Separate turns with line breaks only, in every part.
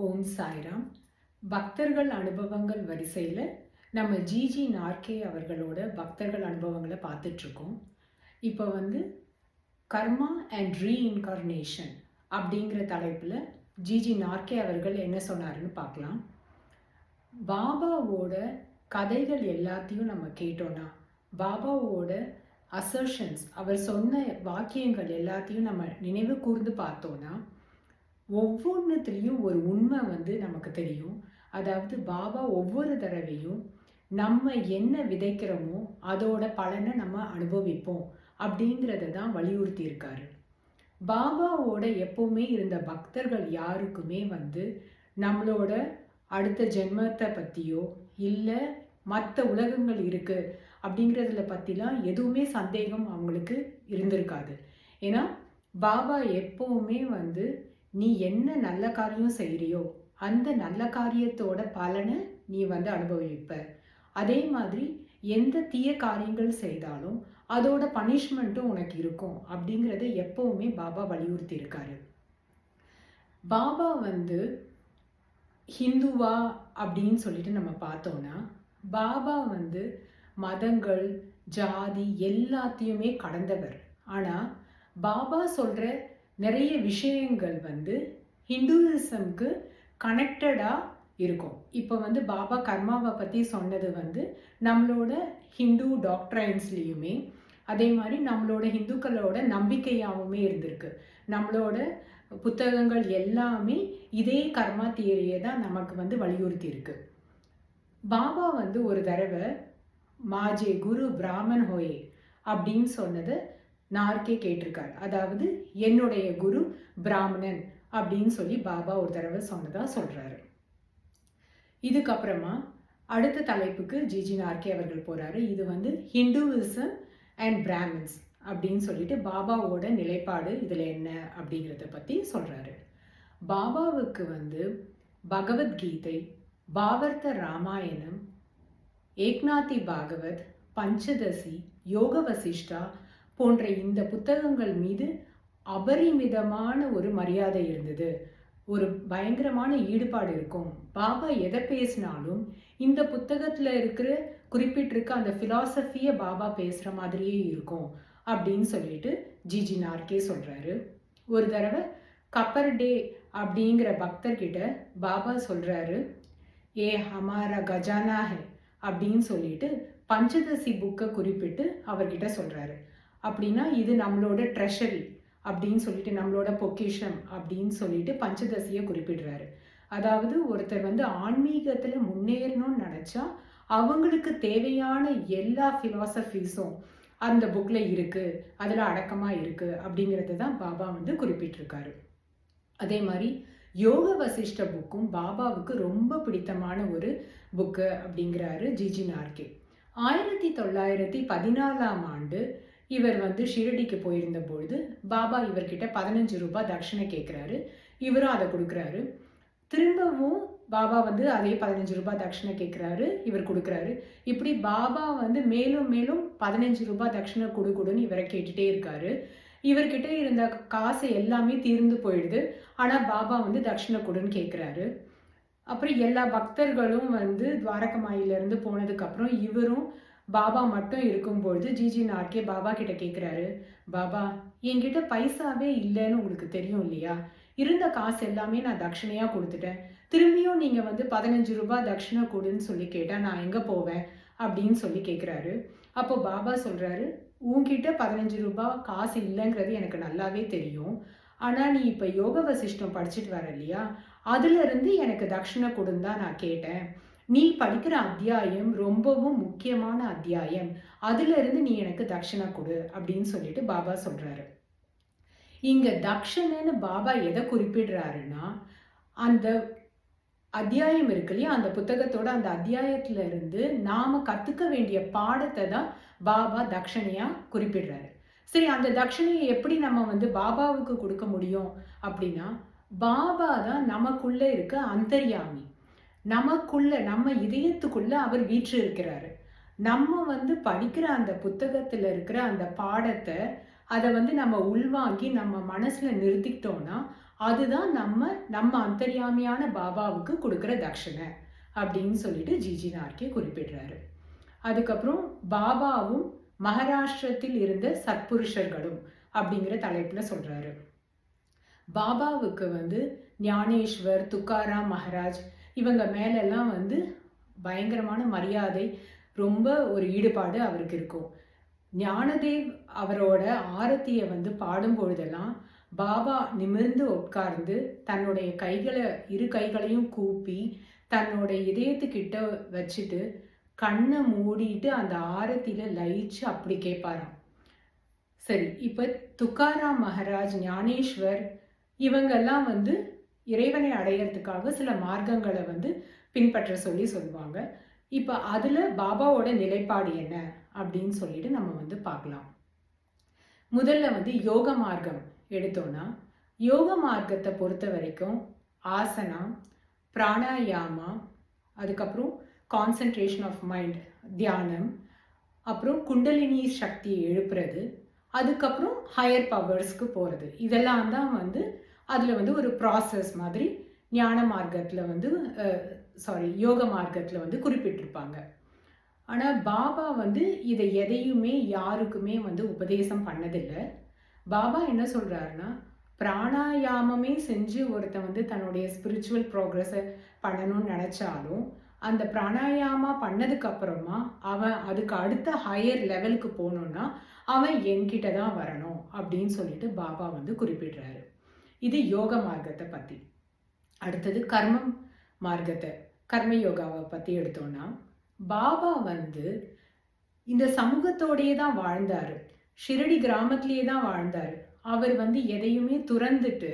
ஓம் சாய்ராம். பக்தர்கள் அனுபவங்கள் வரிசையில் நம்ம ஜிஜி நார்கே அவர்களோட பக்தர்கள் அனுபவங்களை பார்த்துட்ருக்கோம். இப்போ கர்மா அண்ட் ரீஇன்கார்னேஷன் அப்படிங்கிற தலைப்பில் ஜிஜி நார்கே அவர்கள் என்ன சொன்னாருன்னு பார்க்கலாம். பாபாவோட கதைகள் எல்லாத்தையும் நம்ம கேட்டோன்னா, பாபாவோட அசர்ஷன்ஸ், அவர் சொன்ன வாக்கியங்கள் எல்லாத்தையும் நம்ம நினைவு கூர்ந்து பார்த்தோன்னா, ஒவ்வொன்றுத்துலேயும் ஒரு உண்மை நமக்கு தெரியும். அதாவது பாபா ஒவ்வொரு தடவையும் நம்ம என்ன விதைக்கிறோமோ அதோட பலனை நம்ம அனுபவிப்போம் அப்படிங்கிறத தான் வலியுறுத்தி இருக்காரு. பாபாவோட எப்பவுமே இருந்த பக்தர்கள் யாருக்குமே நம்மளோட அடுத்த ஜென்மத்தை பற்றியோ இல்லை மற்ற உலகங்கள் இருக்குது அப்படிங்கிறதுல பற்றிலாம் எதுவுமே சந்தேகம் அவங்களுக்கு இருந்திருக்காது. ஏன்னா பாபா எப்பவுமே நீ என்ன நல்ல காரியம் செய்கிறியோ அந்த நல்ல காரியத்தோட பலனை நீ அனுபவிப்ப. அதே மாதிரி எந்த தீய காரியங்கள் செய்தாலும் அதோட பனிஷ்மெண்ட்டும் உனக்கு இருக்கும் அப்படிங்கிறத எப்பவுமே பாபா வலியுறுத்தி இருக்காரு. பாபா ஹிந்துவா அப்படின்னு சொல்லிட்டு நம்ம பார்த்தோம்னா, பாபா மதங்கள் ஜாதி எல்லாத்தையுமே கடந்தவர். ஆனால் பாபா சொல்கிற நிறைய விஷயங்கள் ஹிந்துவிசம்க்கு கனெக்டடாக இருக்கும். இப்போ பாபா கர்மாவை பற்றி சொன்னது நம்மளோட ஹிந்து டாக்ட்ரைன்ஸ்லேயுமே அதே மாதிரி நம்மளோட ஹிந்துக்களோட நம்பிக்கையாகவுமே இருந்திருக்கு. நம்மளோட புத்தகங்கள் எல்லாமே இதே கர்மா தியரியை தான் நமக்கு வலியுறுத்தி இருக்கு. பாபா ஒரு தடவை மாஜே குரு பிராமன் ஹோயே அப்படின்னு சொன்னது நார்கே கேட்டிருக்காரு. அதாவது என்னுடைய குரு பிராமணன் அப்படின்னு சொல்லி பாபா ஒரு தடவை சொன்னதா சொல்றாரு. இதுக்கப்புறமா அடுத்த தலைப்புக்கு ஜிஜி நார்கே அவர்கள் போறாரு. இது ஹிந்துவிசம் அண்ட் பிராமின்ஸ் அப்படின்னு சொல்லிட்டு பாபாவோட நிலைப்பாடு இதுல என்ன அப்படிங்கிறத பத்தி சொல்றாரு. பாபாவுக்கு பகவத்கீதை, பாவர்த்த ராமாயணம், ஏக்நாதி பாகவத், பஞ்சதசி, யோக வசிஷ்டா போன்ற இந்த புத்தகங்கள் மீது அபரிமிதமான ஒரு மரியாதை இருந்தது. ஒரு பயங்கரமான ஈடுபாடு இருக்கும். பாபா எதை பேசினாலும் இந்த புத்தகத்தில் இருக்கிற குறிப்பிட்டிருக்க அந்த ஃபிலாசபியை பாபா பேசுகிற மாதிரியே இருக்கும் அப்படின்னு சொல்லிட்டு ஜிஜி நார்கே சொல்கிறாரு. ஒரு தடவை கப்பர் டே அப்படிங்கிற பக்தர்கிட்ட பாபா சொல்கிறாரு, ஏ ஹமாரா கஜானா ஹே அப்படின்னு சொல்லிட்டு பஞ்சதசி புக்கை குறிப்பிட்டு அவர்கிட்ட சொல்கிறாரு. அப்படின்னா இது நம்மளோட ட்ரெஷரி அப்படின்னு சொல்லிட்டு, நம்மளோட பொக்கிஷம் அப்படின்னு சொல்லிட்டு பஞ்சதசியை குறிப்பிடுறாரு. அதாவது ஒருத்தர் ஆன்மீகத்தில் முன்னேறணும்னு நினச்சா அவங்களுக்கு தேவையான எல்லா ஃபிலாசபிஸும் அந்த புக்கில் இருக்குது, அதில் அடக்கமாக இருக்குது அப்படிங்கிறது தான் பாபா குறிப்பிட்டிருக்காரு. அதே மாதிரி யோக வசிஷ்ட புக்கும் பாபாவுக்கு ரொம்ப பிடித்தமான ஒரு புக்கு அப்படிங்கிறாரு ஜிஜி நார்கே. 1914ஆம் ஆண்டு இவர் ஷிரடிக்கு போயிருந்த பொழுது பாபா இவர்கிட்ட 15 ரூபாய் தட்சணை கேட்குறாரு. இவரும் அதை கொடுக்குறாரு. திரும்பவும் பாபா அதே 15 ரூபாய் தட்சணை கேட்குறாரு, இவர் கொடுக்குறாரு. இப்படி பாபா மேலும் மேலும் 15 ரூபாய் தட்சணை கொடுன்னு இவரை கேட்டுட்டே இருக்காரு. இவர்கிட்ட இருந்த காசு எல்லாமே தீர்ந்து போயிடுது. ஆனால் பாபா தட்சணை கொடுன்னு கேட்குறாரு. அப்புறம் எல்லா பக்தர்களும் துவாரகமாயிலிருந்து போனதுக்கப்புறம் இவரும் பாபா மட்டும் இருக்கும்பொழுது ஜிஜி நார்கே பாபா கிட்ட கேட்குறாரு, பாபா என்கிட்ட பைசாவே இல்லைன்னு உங்களுக்கு தெரியும் இல்லையா? இருந்த காசு எல்லாமே நான் தட்சணையாக கொடுத்துட்டேன். திரும்பியும் நீங்கள் 15 ரூபாய் தட்சணை கொடுன்னு சொல்லி கேட்டால் நான் எங்கே போவேன் அப்படின்னு சொல்லி கேட்குறாரு. அப்போ பாபா சொல்கிறாரு, உன்கிட்ட 15 ரூபாய் காசு இல்லைங்கிறது எனக்கு நல்லாவே தெரியும். ஆனால் நீ இப்போ யோக வசிஷ்டம் படிச்சுட்டு வர இல்லையா, அதுலேருந்து எனக்கு தட்சணை கொடுன்னு தான் நான் கேட்டேன். நீ படிக்கிற அத்தியாயம் ரொம்பவும் முக்கியமான அத்தியாயம், அதிலிருந்து நீ எனக்கு தட்சணை கொடு அப்படின்னு சொல்லிட்டு பாபா சொல்றாரு. இங்க தட்சணைன்னு பாபா எதை குறிப்பிடுறாருன்னா, அந்த அத்தியாயம் இருக்கு இல்லையா, அந்த புத்தகத்தோட அந்த அத்தியாயத்துல இருந்து நாம கத்துக்க வேண்டிய பாடத்தை தான் பாபா தட்சணையா குறிப்பிடுறாரு. சரி, அந்த தட்சணையை எப்படி நம்ம பாபாவுக்கு கொடுக்க முடியும் அப்படின்னா, பாபா தான் நமக்குள்ள இருக்க அந்தர்யாமி. நமக்குள்ள, நம்ம இதயத்துக்குள்ள அவர் வீற்று இருக்கிறாரு. நம்ம படிக்கிற அந்த புத்தகத்துல இருக்கிற அந்த பாடத்தை அதை நம்ம உள்வாங்கி நம்ம மனசுல நிறுத்திக்கிட்டோம்னா அதுதான் நம்ம அந்தர்யாமியான பாபாவுக்கு கொடுக்குற தட்சணை அப்படின்னு சொல்லிட்டு ஜிஜி நார்கே குறிப்பிடுறாரு. அதுக்கப்புறம் பாபாவும் மகாராஷ்டிரத்தில் இருந்த சத்புருஷர்களும் அப்படிங்கிற தலைப்புல சொல்றாரு. பாபாவுக்கு வந்து ஞானேஸ்வர், துக்காராம் மகாராஜ் இவங்க மேலெல்லாம் வந்து பயங்கரமான மரியாதை, ரொம்ப ஒரு ஈடுபாடு அவருக்கு இருக்கும். ஞானதேவ் அவரோட ஆரத்தியை வந்து பாடும் பொழுதெல்லாம் பாபா நிமிர்ந்து உட்கார்ந்து தன்னுடைய இரு கைகளையும் கூப்பி தன்னோட இதயத்துக்கிட்ட வச்சுட்டு கண்ணை மூடிட்டு அந்த ஆரத்தியில லயிச்சு அப்படி கேட்பாராம். சரி, இப்ப துக்காராம் மகாராஜ், ஞானேஸ்வர் இவங்கெல்லாம் வந்து இறைவனை அடையறதுக்காக சில மார்க்கங்களை வந்து பின்பற்ற சொல்லுவாங்க. இப்ப அதுல பாபாவோட நிலைப்பாடு என்ன அப்படின்னு சொல்லிட்டு நம்ம வந்து பார்க்கலாம். முதல்ல வந்து யோக மார்க்கம் எடுத்தோம்னா, யோக மார்க்கத்தை பொறுத்த வரைக்கும் ஆசனா, பிராணாயாமா, அதுக்கப்புறம் கான்சென்ட்ரேஷன் ஆஃப் மைண்ட், தியானம், அப்புறம் குண்டலினி சக்தியை எழுப்புறது, அதுக்கப்புறம் ஹையர் பவர்ஸ்க்கு போகிறது. இதெல்லாம் தான் வந்து அதில் வந்து ஒரு ப்ராசஸ் மாதிரி ஞான மார்க்கத்தில் வந்து யோக மார்க்கத்தில் வந்து குறிப்பிட்டிருப்பாங்க. ஆனால் பாபா வந்து இதை எதையுமே யாருக்குமே வந்து உபதேசம் பண்ணதில்லை. பாபா என்ன சொல்கிறாருன்னா, பிராணாயாமமே செஞ்சு ஒருத்தன் வந்து தன்னுடைய ஸ்பிரிச்சுவல் ப்ரோக்ரஸை பண்ணணும்னு நினச்சாலும் அந்த பிராணாயாமா பண்ணதுக்கு அப்புறமா அவன் அதுக்கு அடுத்த ஹையர் லெவலுக்கு போகணுன்னா அவன் என்கிட்ட தான் வரணும் அப்படின்னு சொல்லிட்டு பாபா வந்து குறிப்பிடுறாரு. இது யோக மார்க்கத்தை பற்றி. அடுத்தது கர்ம மார்க்கத்தை, கர்ம யோகாவை பற்றி எடுத்தோம்னா, பாபா வந்து இந்த சமூகத்தோடையே தான் வாழ்ந்தாரு. ஷிரடி கிராமத்திலேயே தான் வாழ்ந்தாரு. அவர் வந்து எதையுமே துறந்துட்டு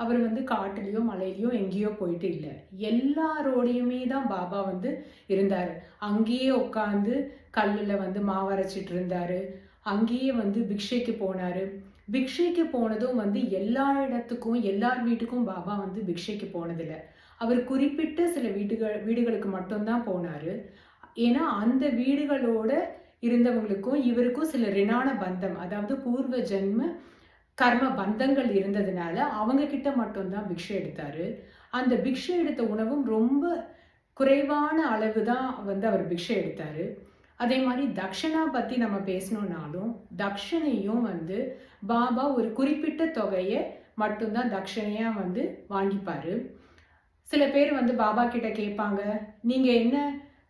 அவர் வந்து காட்டுலேயோ மலையிலையோ எங்கேயோ போயிட்டு இல்லை. எல்லாரோடையுமே தான் பாபா வந்து இருந்தார். அங்கேயே உட்காந்து கல்லில் வந்து மாவரைச்சிட்டு இருந்தார். அங்கேயே வந்து பிக்ஷைக்கு போனார். பிக்ஷைக்கு போனதும் வந்து எல்லா இடத்துக்கும் எல்லார் வீட்டுக்கும் பாபா வந்து பிக்ஷைக்கு போனதில்லை. அவர் குறிப்பிட்ட சில வீடுகளுக்கு மட்டும்தான் போனார். ஏன்னா அந்த வீடுகளோட இருந்தவங்களுக்கும் இவருக்கும் சில ரிணான பந்தம், அதாவது பூர்வ ஜென்ம கர்ம பந்தங்கள் இருந்ததுனால அவங்க கிட்ட மட்டும்தான் பிக்ஷை எடுத்தாரு. அந்த பிக்ஷை எடுத்த உணவும் ரொம்ப குறைவான அளவு தான் வந்து அவர் பிக்ஷை எடுத்தாரு. அதே மாதிரி தக்ஷணா பத்தி நம்ம பேசணும்னாலும் தக்ஷணையும் வந்து பாபா ஒரு குறிப்பிட்ட தொகையை மட்டும்தான் தக்ஷணையா வந்து வாங்கிப்பாரு. சில பேர் வந்து பாபா கிட்ட கேட்பாங்க, நீங்க என்ன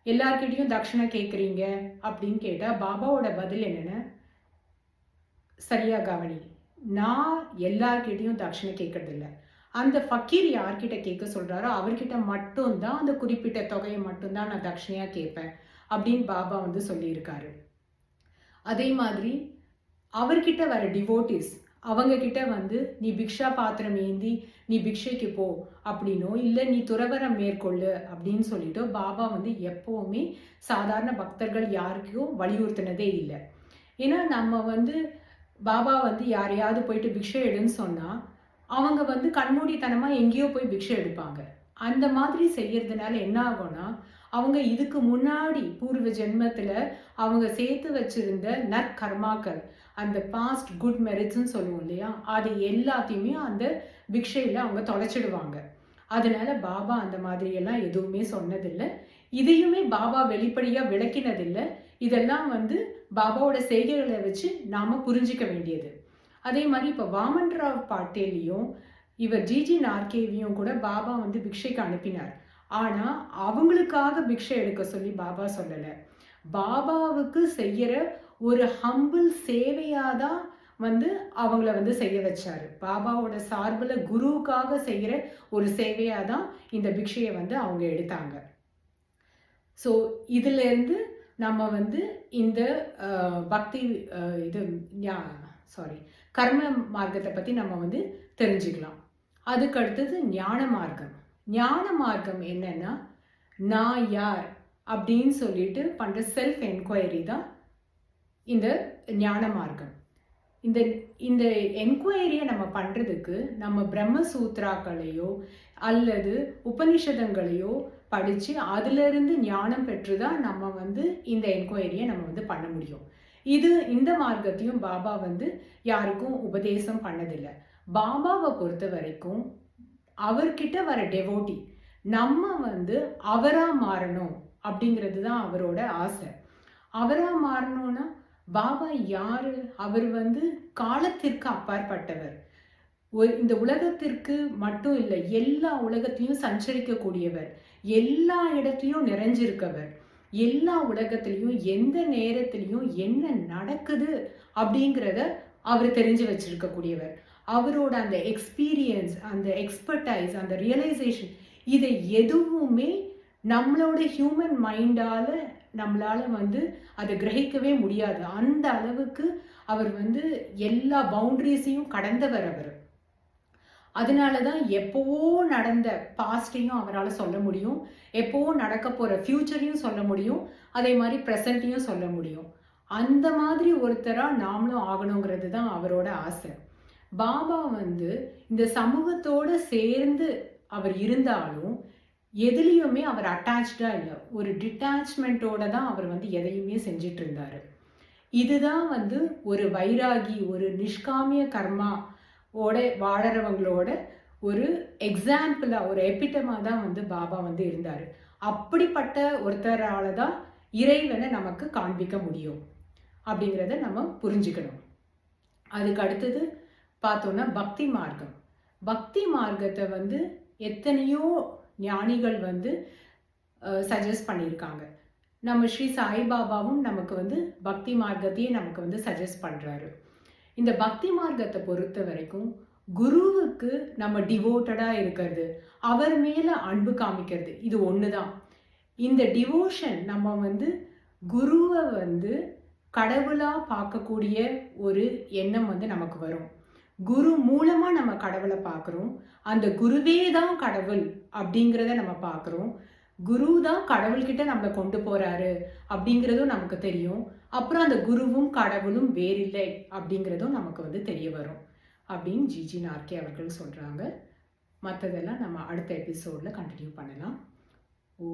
எல்லார்கிட்டையும் தட்சணை கேட்குறீங்க அப்படின்னு கேட்டா பாபாவோட பதில் என்னன்னா, சரியா கவனி, நான் எல்லார்கிட்டையும் தட்சணை கேட்கறது இல்லை. அந்த ஃபக்கீர் யார்கிட்ட கேட்க சொல்றாரோ அவர்கிட்ட மட்டும்தான் அந்த குறிப்பிட்ட தொகையை மட்டும்தான் நான் தட்சணையா கேட்பேன் அப்படின்னு பாபா வந்து சொல்லியிருக்காரு. அதே மாதிரி அவர்கிட்ட வர டிவோட்டிஸ் அவங்க கிட்ட வந்து நீ பிக்ஷா பாத்திரம் ஏந்தி நீ பிக்ஷைக்கு போ அப்படின்னோ இல்லை நீ துறவரம் மேற்கொள்ளு அப்படின்னு சொல்லிட்டோ பாபா வந்து எப்பவுமே சாதாரண பக்தர்கள் யாருக்கும் வலியுறுத்தினதே இல்லை. ஏன்னா நம்ம வந்து பாபா வந்து யாரையாவது போயிட்டு பிக்ஷை எடுன்னு சொன்னா அவங்க வந்து கண்மூடித்தனமா எங்கேயோ போய் பிக்ஷை எடுப்பாங்க. அந்த மாதிரி செய்யறதுனால என்ன ஆகும்னா, அவங்க இதுக்கு முன்னாடி பூர்வ ஜென்மத்துல அவங்க சேர்த்து வச்சிருந்த நற்கர்மாக்கள், அந்த பாஸ்ட் குட் மெரிட்ஸ்ன்னு சொல்லுவோம் இல்லையா, அது எல்லாத்தையுமே அந்த பிக்ஷையில அவங்க தொலைச்சிடுவாங்க. அதனால பாபா அந்த மாதிரி எல்லாம் எதுவுமே சொன்னதில்லை. இதையுமே பாபா வெளிப்படையா விளக்கினதில்லை. இதெல்லாம் வந்து பாபாவோட செய்கைகளை வச்சு நாம புரிஞ்சிக்க வேண்டியது. அதே மாதிரி இப்போ வாமன்ராவ் பாட்டேலையும் இவர் ஜிஜி நார்கேவையும் கூட பாபா வந்து பிக்ஷைக்கு அனுப்பினார். ஆனா அவங்களுக்காக பிக்ஷை எடுக்க சொல்லி பாபா சொல்லலை. பாபாவுக்கு செய்யற ஒரு ஹம்பிள் சேவையாதான் வந்து அவங்கள வந்து செய்ய வச்சாரு. பாபாவோட சார்பில் குருவுக்காக செய்யற ஒரு சேவையாதான் இந்த பிக்ஷையை வந்து அவங்க எடுத்தாங்க. ஸோ இதுல இருந்து நம்ம வந்து இந்த பக்தி இது கர்ம மார்க்கத்தை பத்தி நம்ம வந்து தெரிஞ்சுக்கலாம். அதுக்கு அடுத்தது ஞான மார்க்கம். ஞான மார்க்கம் என்னன்னா, நான் யார் அப்படின்னு சொல்லிட்டு பண்ற செல்ஃப் என்கொயரி தான் இந்த ஞான மார்க்கம். இந்த இந்த என்கொயரியை நம்ம பண்றதுக்கு நம்ம பிரம்மசூத்ராக்களையோ அல்லது உபனிஷதங்களையோ படிச்சு அதுல இருந்து ஞானம் பெற்றுதான் நம்ம வந்து இந்த என்கொயரியை நம்ம வந்து பண்ண முடியும். இந்த மார்க்கத்தையும் பாபா வந்து யாருக்கும் உபதேசம் பண்ணதில்லை. பாபாவை பொறுத்த வரைக்கும் அவர்கிட்ட வர டெவோட்டி நம்ம வந்து அவரா மாறணும் அப்படிங்கிறது தான் அவரோட ஆசை. அவரா மாறணும்னா பாபா யாரு? அவர் வந்து காலத்திற்கு அப்பாற்பட்டவர். இந்த உலகத்திற்கு மட்டும் இல்லை, எல்லா உலகத்திலையும் சஞ்சரிக்கக்கூடியவர், எல்லா இடத்துலையும் நிறைஞ்சிருக்கவர், எல்லா உலகத்திலையும் எந்த நேரத்திலையும் என்ன நடக்குது அப்படிங்கிறத அவர் தெரிஞ்சு வச்சிருக்கக்கூடியவர். அவரோட அந்த எக்ஸ்பீரியன்ஸ், அந்த எக்ஸ்பர்டைஸ், அந்த ரியலைசேஷன், இதை எதுவுமே நம்மளோட ஹியூமன் மைண்டால நம்மளால வந்து அதை கிரகிக்கவே முடியாது. அந்த அளவுக்கு அவர் வந்து எல்லா பவுண்டரிஸையும் கடந்தவர் அவர். அதனால தான் எப்போவோ நடந்த பாஸ்டையும் அவரால் சொல்ல முடியும், எப்போவோ நடக்க போகிற ஃப்யூச்சரையும் சொல்ல முடியும், அதே மாதிரி ப்ரெசண்ட்டையும் சொல்ல முடியும். அந்த மாதிரி ஒருத்தராக நாமளும் ஆகணுங்கிறது தான் அவரோட ஆசை. பாபா வந்து இந்த சமூகத்தோடு சேர்ந்து அவர் இருந்தாலும் எதுலேயுமே அவர் அட்டாச்சாக இல்லை, ஒரு டிட்டாச்மெண்ட்டோட தான் அவர் வந்து எதையுமே செஞ்சிட்டு இருந்தார். இதுதான் வந்து ஒரு வைராகி, ஒரு நிஷ்காமிய கர்மா ஓட வாழறவங்களோட ஒரு எக்ஸாம்பிளா, ஒரு எபிட்டமாக தான் வந்து பாபா வந்து இருந்தார். அப்படிப்பட்ட ஒருத்தரால தான் இறைவனை நமக்கு காண்பிக்க முடியும் அப்படிங்கிறத நம்ம புரிஞ்சுக்கணும். அதுக்கு அடுத்தது பார்த்தோன்னா பக்தி மார்க்கம். பக்தி மார்க்கத்தை வந்து எத்தனையோ ஞானிகள் வந்து சஜஸ்ட் பண்ணியிருக்காங்க. நம்ம ஸ்ரீ சாய்பாபாவும் நமக்கு வந்து பக்தி மார்க்கத்தையே நமக்கு வந்து சஜஸ்ட் பண்ணுறாரு. இந்த பக்தி மார்க்கத்தை பொறுத்த வரைக்கும் குருவுக்கு நம்ம டிவோட்டடாக இருக்கிறது, அவர் மேலே அன்பு காமிக்கிறது, இது ஒன்று தான். இந்த டிவோஷன் நம்ம வந்து குருவை வந்து கடவுளாக பார்க்கக்கூடிய ஒரு எண்ணம் வந்து நமக்கு வரும். குரு மூலமாக நம்ம கடவுளை பார்க்குறோம், அந்த குருவே தான் கடவுள் அப்படிங்கிறத நம்ம பார்க்குறோம். குரு தான் கடவுள்கிட்ட நம்மளை கொண்டு போகிறாரு அப்படிங்கிறதும் நமக்கு தெரியும். அப்புறம் அந்த குருவும் கடவுளும் வேறில்லை அப்படிங்கிறதும் நமக்கு வந்து தெரிய வரும் அப்படின்னு ஜிஜி நார்கே அவர்கள் சொல்கிறாங்க. மற்றதெல்லாம் நம்ம அடுத்த எபிசோடில் கண்டினியூ பண்ணலாம். ஓ